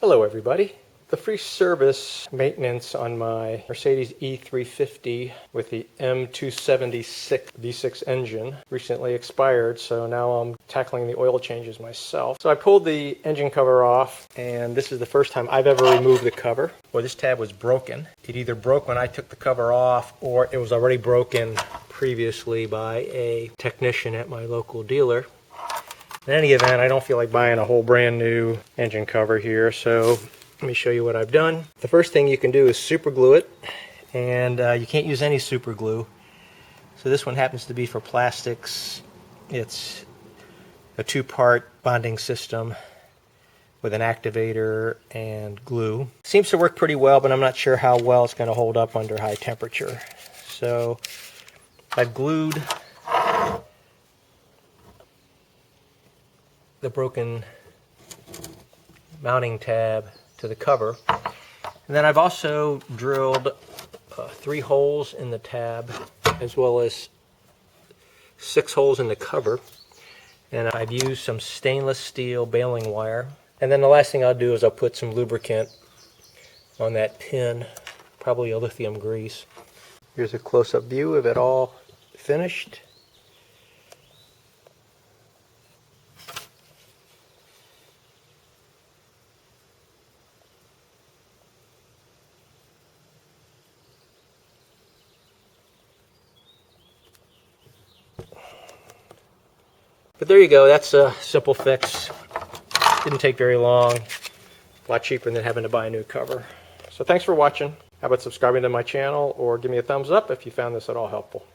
Hello everybody. The free service maintenance on my Mercedes E350 with the M276 V6 engine recently expired, so now I'm tackling the oil changes myself. So I pulled the engine cover off, and this is the first time I've ever removed the cover. Well, this tab was broken. It either broke when I took the cover off, or it was already broken previously by a technician at my local dealer. In any event, I don't feel like buying a whole brand new engine cover here, so let me show you what I've done. The first thing you can do is super glue it, and you can't use any super glue. So this one happens to be for plastics. It's a two-part bonding system with an activator and glue. Seems to work pretty well, but I'm not sure how well it's going to hold up under high temperature. So I've glued the broken mounting tab to the cover, and then I've also drilled 3 holes in the tab as well as 6 holes in the cover, and I've used some stainless steel baling wire. And then the last thing I'll do is I'll put some lubricant on that pin, probably a lithium grease. Here's a close-up view of it all finished. But there you go, that's a simple fix. Didn't take very long. A lot cheaper than having to buy a new cover. So thanks for watching. How about subscribing to my channel or give me a thumbs up if you found this at all helpful.